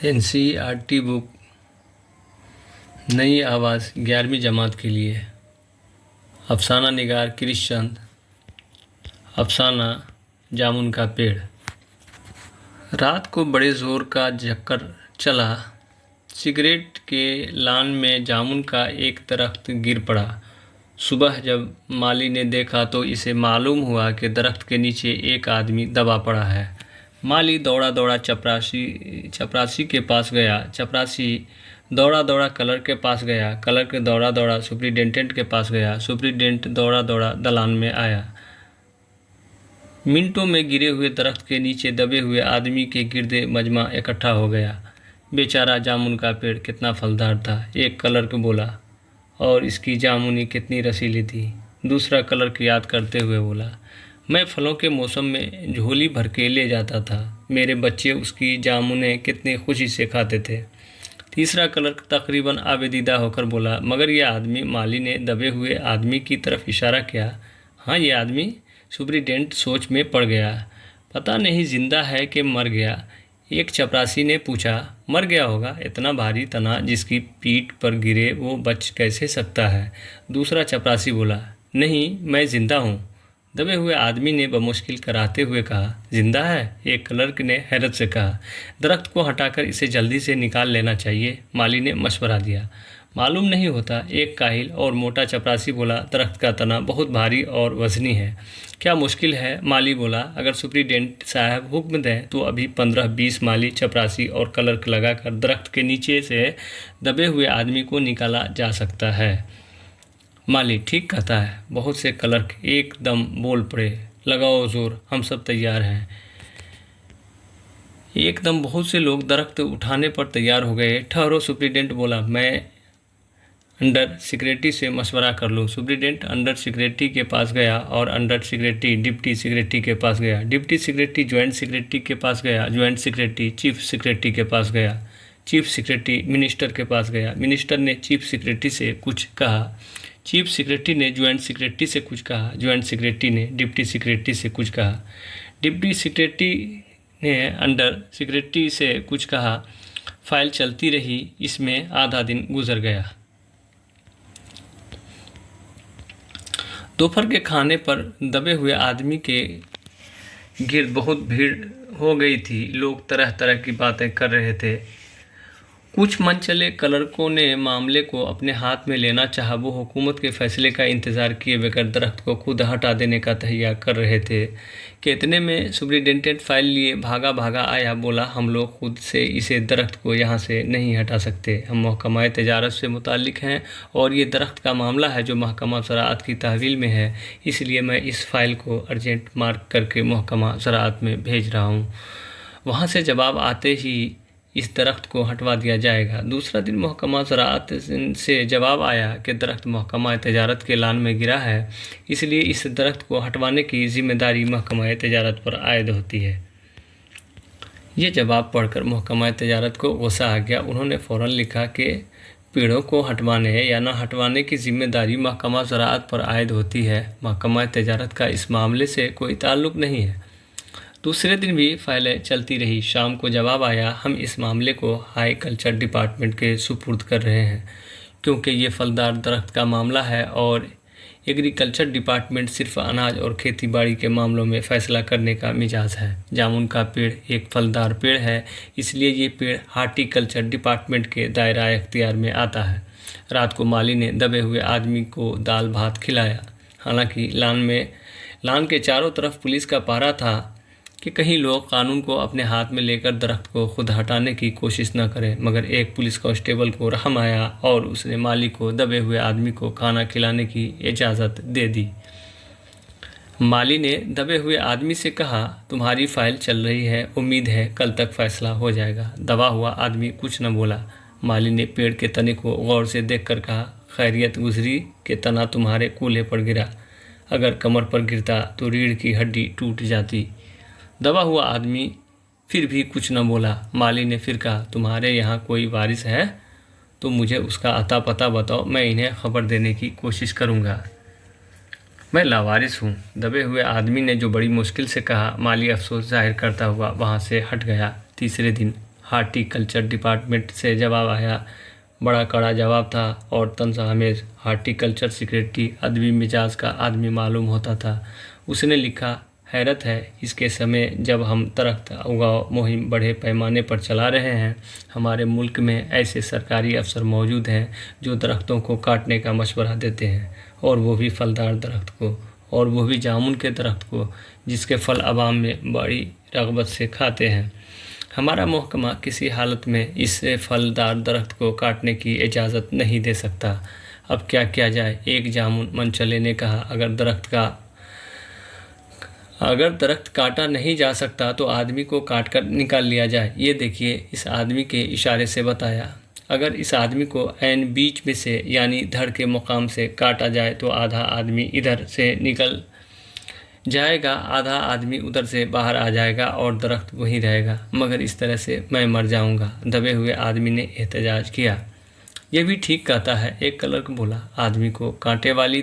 NCERT book नई आवाज़ 11वीं जमात के लिए। अफसाना निगार कृष चंद। अफसाना जामुन का पेड़। रात को बड़े ज़ोर का चक्कर चला। सिगरेट के लान में जामुन का एक दरख्त गिर पड़ा। सुबह जब माली ने देखा तो इसे मालूम हुआ कि दरख्त के नीचे एक आदमी दबा पड़ा है। माली दौड़ा दौड़ा चपरासी के पास गया। चपरासी दौड़ा दौड़ा कलर के पास गया। कलर के दौड़ा दौड़ा सुपरिटेंडेंट के पास गया। सुपरिटेंडेंट दौड़ा दौड़ा दलान में आया। मिनटों में गिरे हुए दरख्त के नीचे दबे हुए आदमी के गिरदे मजमा इकट्ठा हो गया। बेचारा जामुन का पेड़ कितना फलदार था, एक क्लर्क बोला, और इसकी जामुनी कितनी रसीली थी। दूसरा क्लर्क याद करते हुए बोला, मैं फलों के मौसम में झोली भर के ले जाता था। मेरे बच्चे उसकी जामुनें कितनी खुशी से खाते थे। तीसरा क्लर्क तकरीबन आबेदीदा होकर बोला, मगर यह आदमी, माली ने दबे हुए आदमी की तरफ इशारा किया। हाँ, ये आदमी। सुपरिटेंडेंट सोच में पड़ गया। पता नहीं जिंदा है कि मर गया। एक चपरासी ने पूछा, मर गया होगा, इतना भारी तना जिसकी पीठ पर गिरे वो बच कैसे सकता है। दूसरा चपरासी बोला, नहीं, मैं जिंदा हूँ। दबे हुए आदमी ने बमुश्किल कराते हुए कहा, जिंदा है? एक क्लर्क ने हैरत से कहा, दरख्त को हटाकर इसे जल्दी से निकाल लेना चाहिए। माली ने मशवरा दिया। मालूम नहीं होता, एक काहिल और मोटा चपरासी बोला, दरख्त का तना बहुत भारी और वजनी है। क्या मुश्किल है? माली बोला, अगर सुपरिटेंडेंट साहब हुक्म दें तो अभी 15-20 माली, चपरासी और क्लर्क लगाकर दरख्त के नीचे से दबे हुए आदमी को निकाला जा सकता है। माली ठीक कहता है। बहुत से क्लर्क एकदम बोल पड़े, लगाओ जोर, हम सब तैयार हैं। एकदम बहुत से लोग दरख्त उठाने पर तैयार हो गए। ठहरो, सुपरिटेंडेंट बोला, मैं अंडर सेक्रेटरी से मशवरा कर लूँ। सुपरिटेंडेंट अंडर सेक्रेटरी के पास गया और अंडर सेक्रेटरी डिप्टी सेक्रेटरी के पास गया। डिप्टी सेक्रेटरी ज्वाइंट सेक्रेटरी के पास गया। ज्वाइंट सेक्रेटरी चीफ सेक्रेटरी के पास गया। चीफ सेक्रेटरी मिनिस्टर के पास गया। मिनिस्टर ने चीफ सेक्रेटरी से कुछ कहा। चीफ सेक्रेटरी ने ज्वाइंट सेक्रेटरी से कुछ कहा। ज्वाइंट सेक्रेटरी ने डिप्टी सेक्रेटरी से कुछ कहा। डिप्टी सेक्रेटरी ने अंडर सेक्रेटरी से कुछ कहा। फाइल चलती रही। इसमें आधा दिन गुजर गया। दोपहर के खाने पर दबे हुए आदमी के गिर्द बहुत भीड़ हो गई थी। लोग तरह तरह की बातें कर रहे थे। कुछ मनचले क्लर्कों ने मामले को अपने हाथ में लेना चाहा। वो हुकूमत के फैसले का इंतज़ार किए बगैर दरख्त को खुद हटा देने का तहिया कर रहे थे कि इतने में सुपरिटेंडेंट फाइल लिए भागा भागा आया। बोला, हम लोग खुद से इसे दरख्त को यहाँ से नहीं हटा सकते। हम महकमा तजारत से मुताल्लिक हैं और ये दरख्त का मामला है जो महकमा ज़राअत की तहवील में है। इसलिए मैं इस फाइल को अर्जेंट मार्क करके महकमा ज़राअत में भेज रहा हूँ। वहाँ से जवाब आते ही इस दरख्त को हटवा दिया जाएगा। दूसरा दिन महकमा ज़राअत से जवाब आया कि दरख्त महकमा तजारत के लान में गिरा है, इसलिए इस दरख्त को हटवाने की जिम्मेदारी महकमा तजारत पर आयद होती है। ये जवाब पढ़कर महकमा तजारत को गुस्सा आ गया। उन्होंने फ़ौरन लिखा कि पेड़ों को हटवाने या न हटवाने की जिम्मेदारी महकमा ज़राअत पर आयद होती है। महकमा तजारत का इस मामले से कोई ताल्लुक़ नहीं है। दूसरे दिन भी फाइलें चलती रही। शाम को जवाब आया, हम इस मामले को हाई कल्चर डिपार्टमेंट के सुपुर्द कर रहे हैं क्योंकि ये फलदार दरख्त का मामला है और एग्रीकल्चर डिपार्टमेंट सिर्फ अनाज और खेती बाड़ी के मामलों में फ़ैसला करने का मिजाज है। जामुन का पेड़ एक फलदार पेड़ है, इसलिए ये पेड़ हार्टिकल्चर डिपार्टमेंट के दायरा इख्तियार में आता है। रात को माली ने दबे हुए आदमी को दाल भात खिलाया। हालांकि लान के चारों तरफ पुलिस का पहरा था कि कहीं लोग कानून को अपने हाथ में लेकर दरख्त को खुद हटाने की कोशिश न करें, मगर एक पुलिस कांस्टेबल को रहम आया और उसने माली को दबे हुए आदमी को खाना खिलाने की इजाज़त दे दी। माली ने दबे हुए आदमी से कहा, तुम्हारी फाइल चल रही है, उम्मीद है कल तक फैसला हो जाएगा। दबा हुआ आदमी कुछ न बोला। माली ने पेड़ के तने को गौर से देखकर कहा, खैरियत गुजरी कि तना तुम्हारे कूल्हे पर गिरा, अगर कमर पर गिरता तो रीढ़ की हड्डी टूट जाती। दबा हुआ आदमी फिर भी कुछ न बोला। माली ने फिर कहा, तुम्हारे यहाँ कोई वारिस है तो मुझे उसका अता पता बताओ, मैं इन्हें खबर देने की कोशिश करूँगा। मैं लावारिस हूँ, दबे हुए आदमी ने जो बड़ी मुश्किल से कहा। माली अफसोस जाहिर करता हुआ वहाँ से हट गया। तीसरे दिन हार्टिकल्चर डिपार्टमेंट से जवाब आया। बड़ा कड़ा जवाब था और तंज़ामेज़। हार्टिकल्चर सेक्रेटरी अदबी मिजाज का आदमी मालूम होता था। उसने लिखा, हैरत है, इसके समय जब हम दरख्त उगाओ मुहिम बड़े पैमाने पर चला रहे हैं, हमारे मुल्क में ऐसे सरकारी अफसर मौजूद हैं जो दरख्तों को काटने का मशवरा देते हैं, और वो भी फलदार दरख्त को, और वो भी जामुन के दरख्त को, जिसके फल अवाम में बड़ी रग़बत से खाते हैं। हमारा महकमा किसी हालत में इस फलदार दरख्त को काटने की इजाज़त नहीं दे सकता। अब क्या किया जाए? एक जामुन मंचले ने कहा, अगर दरख्त काटा नहीं जा सकता तो आदमी को काट कर निकाल लिया जाए। ये देखिए, इस आदमी के इशारे से बताया। अगर इस आदमी को ऐन बीच में से यानी धड़ के मुकाम से काटा जाए तो आधा आदमी इधर से निकल जाएगा, आधा आदमी उधर से बाहर आ जाएगा और दरख्त वहीं रहेगा, मगर इस तरह से मैं मर जाऊंगा। दबे हुए आदमी ने एहतजाज किया। ये भी ठीक कहता है, एक क्लर्क बोला। आदमी को कांटे वाली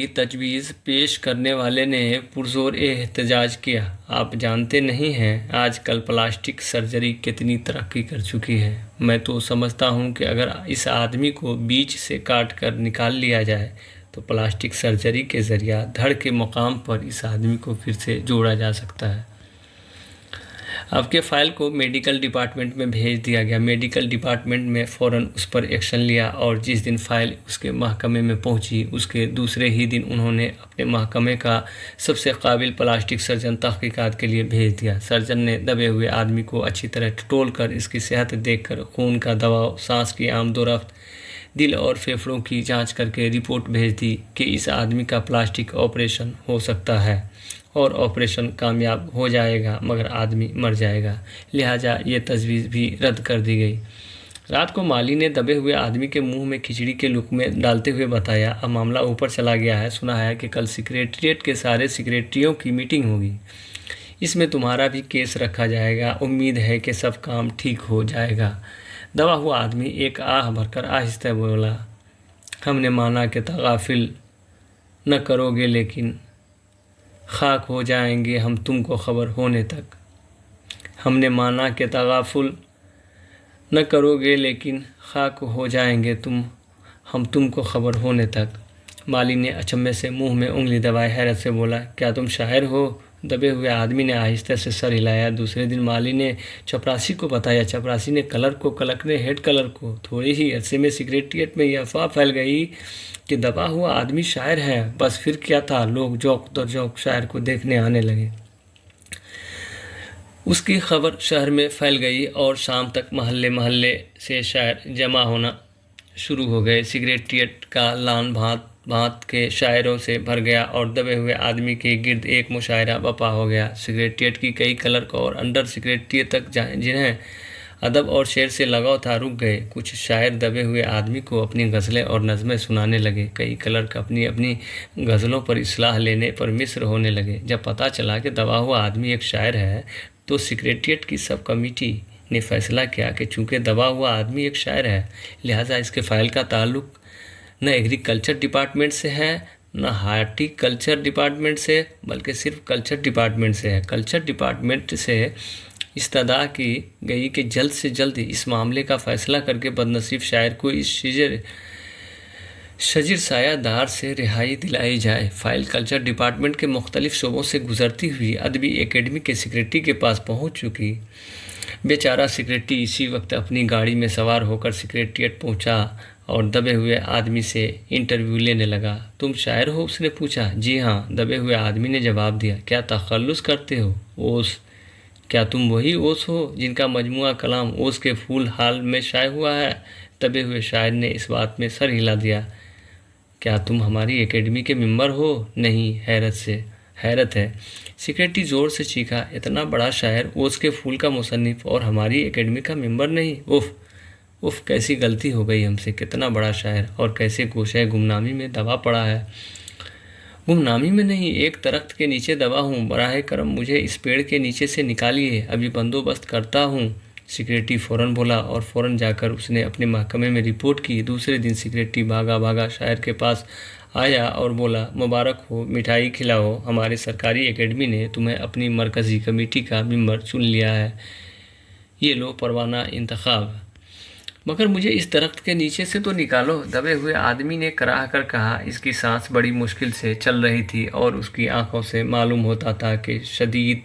तजवीज़ पेश करने वाले ने पुरजोर एहतजाज किया। आप जानते नहीं हैं आजकल प्लास्टिक सर्जरी कितनी तरक्की कर चुकी है। मैं तो समझता हूँ कि अगर इस आदमी को बीच से काट कर निकाल लिया जाए तो प्लास्टिक सर्जरी के ज़रिया धड़ के मुकाम पर इस आदमी को फिर से जोड़ा जा सकता है। आपके फ़ाइल को मेडिकल डिपार्टमेंट में भेज दिया गया। मेडिकल डिपार्टमेंट में फ़ौरन उस पर एक्शन लिया और जिस दिन फ़ाइल उसके महकमे में पहुंची उसके दूसरे ही दिन उन्होंने अपने महकमे का सबसे काबिल प्लास्टिक सर्जन तहकीकात के लिए भेज दिया। सर्जन ने दबे हुए आदमी को अच्छी तरह टटोल कर इसकी सेहत देखकर खून का दबाव, सांस की आमदोरफ्त, दिल और फेफड़ों की जांच करके रिपोर्ट भेज दी कि इस आदमी का प्लास्टिक ऑपरेशन हो सकता है और ऑपरेशन कामयाब हो जाएगा, मगर आदमी मर जाएगा। लिहाजा ये तजवीज़ भी रद्द कर दी गई। रात को माली ने दबे हुए आदमी के मुंह में खिचड़ी के लुक़मे डालते हुए बताया, अब मामला ऊपर चला गया है। सुना है कि कल सेक्रेटरीट के सारे सेक्रेटरियों की मीटिंग होगी। इसमें तुम्हारा भी केस रखा जाएगा। उम्मीद है कि सब काम ठीक हो जाएगा। दबा हुआ आदमी एक आह भरकर आहिस्ता बोला, हमने माना कि तगाफिल न करोगे, लेकिन खाक हो जाएंगे हम तुमको खबर होने तक। हमने माना कि तगाफुल न करोगे, लेकिन खाक हो जाएंगे हम तुमको खबर होने तक। माली ने अचंभे से मुंह में उंगली दबाए हैरत से बोला, क्या तुम शायर हो? दबे हुए आदमी ने आहिस्ता से सर हिलाया। दूसरे दिन माली ने चपरासी को बताया। चपरासी ने क्लर्क ने हेड क्लर्क को। थोड़ी ही अरसे में सेक्रेटरीट में यह अफवाह फैल गई कि दबा हुआ आदमी शायर है। बस फिर क्या था, लोग जौक दर जौक शायर को देखने आने लगे। उसकी खबर शहर में फैल गई और शाम तक महल्ले महल्ले से शायर जमा होना शुरू हो गए। सेक्रेटरीट का लान भांत के शायरों से भर गया और दबे हुए आदमी के गिर्द एक मुशायरा बपा हो गया। सेक्रेटरीट की कई क्लर्क और अंडर सेक्रेटरी तक जिन्हें अदब और शेर से लगाव था रुक गए। कुछ शायर दबे हुए आदमी को अपनी गज़लें और नज़में सुनाने लगे। कई क्लर्क अपनी अपनी गज़लों पर इस्लाह लेने पर मिस्र होने लगे। जब पता चला कि दबा हुआ आदमी एक शायर है तो सेक्रेटरीट की सब कमेटी ने फैसला किया कि चूँकि दबा हुआ आदमी एक शायर है, लिहाजा इसके फ़ाइल का ताल्लुक़ न एग्रीकल्चर डिपार्टमेंट से है न हार्टिकल्चर डिपार्टमेंट से, बल्कि सिर्फ कल्चर डिपार्टमेंट से है। कल्चर डिपार्टमेंट से इस्तदा की गई कि जल्द से जल्द इस मामले का फ़ैसला करके बदनसीब शायर को इस शजीर सायादार से रिहाई दिलाई जाए। फाइल कल्चर डिपार्टमेंट के मुख्तलिफ शोबों से गुजरती हुई अदबी एकेडमी के सेक्रेटरी के पास पहुंच चुकी। बेचारा सेक्रेटरी इसी वक्त अपनी गाड़ी में सवार होकर सेक्रेटरीट पहुंचा और दबे हुए आदमी से इंटरव्यू लेने लगा। तुम शायर हो? उसने पूछा। जी हाँ, दबे हुए आदमी ने जवाब दिया। क्या तखल्लुस करते हो? ओस? क्या तुम वही ओस हो जिनका मजमुआ कलाम ओस के फूल हाल में शाये हुआ है? दबे हुए शायर ने इस बात में सर हिला दिया। क्या तुम हमारी एकेडमी के मेंबर हो? नहीं, हैरत है। सेक्रेटरी ज़ोर से चीखा, इतना बड़ा शायर, ओस के फूल का मुसन्निफ, और हमारी एकेडमी का मेंबर नहीं? उफ़, कैसी गलती हो गई हमसे। कितना बड़ा शायर और कैसे गोशे गुमनामी में दबा पड़ा है। गुमनामी में नहीं, एक दरख्त के नीचे दबा हूँ। बराह करम मुझे इस पेड़ के नीचे से निकालिए, अभी बंदोबस्त करता हूँ। सेक्रेटरी फ़ौरन बोला और फ़ौरन जाकर उसने अपने महकमे में रिपोर्ट की। दूसरे दिन सेक्रेटरी भागा शायर के पास آیا اور بولا، مبارک ہو، مٹھائی کھلاؤ، ہمارے سرکاری اکیڈمی نے تمہیں اپنی مرکزی کمیٹی کا ممبر چن لیا ہے، یہ لو پروانہ انتخاب۔ مگر مجھے اس درخت کے نیچے سے تو نکالو، دبے ہوئے آدمی نے کراہ کر کہا۔ اس کی سانس بڑی مشکل سے چل رہی تھی اور اس کی آنکھوں سے معلوم ہوتا تھا کہ شدید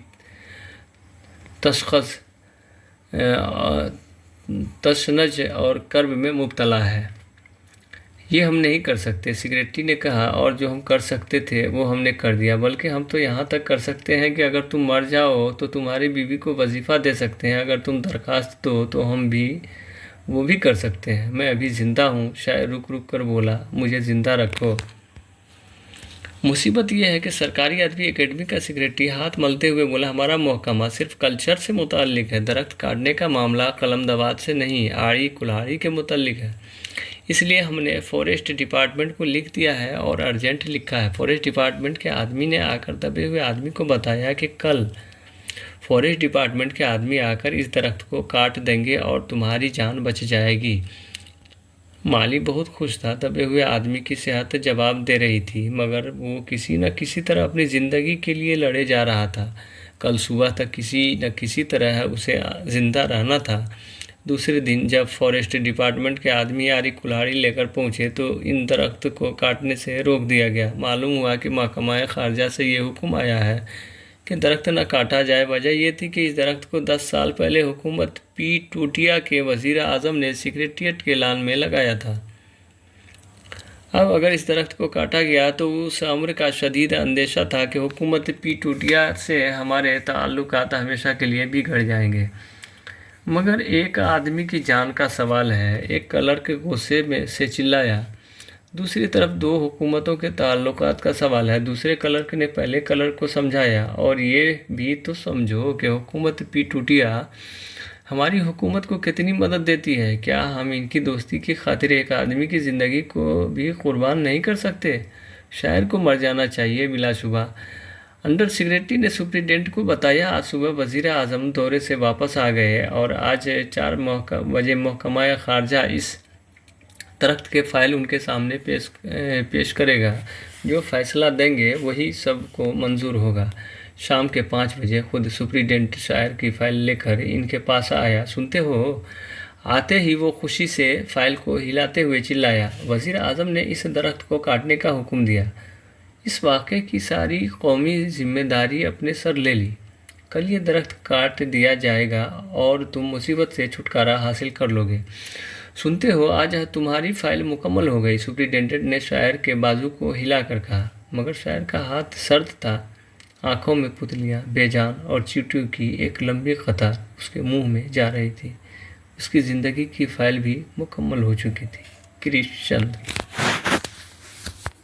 تشنج اور کرب میں مبتلا ہے۔ یہ ہم نہیں کر سکتے، سیکریٹری نے کہا، اور جو ہم کر سکتے تھے وہ ہم نے کر دیا، بلکہ ہم تو یہاں تک کر سکتے ہیں کہ اگر تم مر جاؤ تو تمہاری بیوی کو وظیفہ دے سکتے ہیں، اگر تم درخواست دو تو ہم بھی وہ بھی کر سکتے ہیں۔ میں ابھی زندہ ہوں، شاعر رک رک کر بولا، مجھے زندہ رکھو۔ مصیبت یہ ہے کہ سرکاری ادبی اکیڈمی کا سیکریٹری ہاتھ ملتے ہوئے بولا، ہمارا محکمہ صرف کلچر سے متعلق ہے، درخت کاٹنے کا معاملہ قلم دوات سے نہیں، آڑی کلہاڑی کے متعلق ہے۔ اس لیے ہم نے فوریسٹ ڈپارٹمنٹ کو لکھ دیا ہے اور ارجنٹ لکھا ہے۔ فوریسٹ ڈپارٹمنٹ کے آدمی نے آ کر دبے ہوئے آدمی کو بتایا کہ کل فوریسٹ ڈپارٹمنٹ کے آدمی آ کر اس درخت کو کاٹ دیں گے اور تمہاری جان بچ جائے گی۔ مالی بہت خوش تھا، دبے ہوئے آدمی کی صحت جواب دے رہی تھی، مگر وہ کسی نہ کسی طرح اپنی زندگی کے لیے لڑے جا رہا تھا۔ کل صبح تک کسی نہ کسی طرح اسے زندہ رہنا تھا۔ دوسرے دن جب فوریسٹ ڈپارٹمنٹ کے آدمی آری کلہاڑی لے کر پہنچے تو ان درخت کو کاٹنے سے روک دیا گیا۔ معلوم ہوا کہ محکمہ خارجہ سے یہ حکم آیا ہے کہ درخت نہ کاٹا جائے۔ وجہ یہ تھی کہ اس درخت کو 10 سال پہلے حکومت پی ٹوٹیا کے وزیر اعظم نے سیکریٹریٹ کے لان میں لگایا تھا۔ اب اگر اس درخت کو کاٹا گیا تو اس امر کا شدید اندیشہ تھا کہ حکومت پی ٹوٹیا سے ہمارے تعلقات ہمیشہ کے لیے بگڑ جائیں گے۔ مگر ایک آدمی کی جان کا سوال ہے، ایک کلرک غصے میں سے چلایا۔ دوسری طرف 2 حکومتوں کے تعلقات کا سوال ہے۔ دوسرے کلرک نے پہلے کلرک کو سمجھایا، اور یہ بھی تو سمجھو کہ حکومت پی ٹوٹیا ہماری حکومت کو کتنی مدد دیتی ہے، کیا ہم ان کی دوستی کی خاطر ایک آدمی کی زندگی کو بھی قربان نہیں کر سکتے؟ شاعر کو مر جانا چاہیے بلا شبہ۔ انڈر سیکریٹری نے سپرنٹینڈنٹ کو بتایا، آج صبح وزیر اعظم دورے سے واپس آ گئے اور آج 4 بجے محکمہ خارجہ اس درخت کے فائل ان کے سامنے پیش کرے گا۔ جو فیصلہ دیں گے وہی سب کو منظور ہوگا۔ شام کے 5 بجے خود سپرنٹینڈنٹ شاعر کی فائل لے کر ان کے پاس آیا۔ سنتے ہو؟ آتے ہی وہ خوشی سے فائل کو ہلاتے ہوئے چلایا، وزیر اعظم نے اس درخت کو کاٹنے کا حکم دیا، اس واقعے کی ساری قومی ذمہ داری اپنے سر لے لی۔ کل یہ درخت کاٹ دیا جائے گا اور تم مصیبت سے چھٹکارا حاصل کر لو گے۔ سنتے ہو، آج تمہاری فائل مکمل ہو گئی۔ سپرنٹینڈنٹ نے شاعر کے بازو کو ہلا کر کہا، مگر شاعر کا ہاتھ سرد تھا۔ آنکھوں میں پتلیاں بے جان اور چیونٹیوں کی ایک لمبی قطار اس کے منہ میں جا رہی تھی۔ اس کی زندگی کی فائل بھی مکمل ہو چکی تھی۔ کرش چندر۔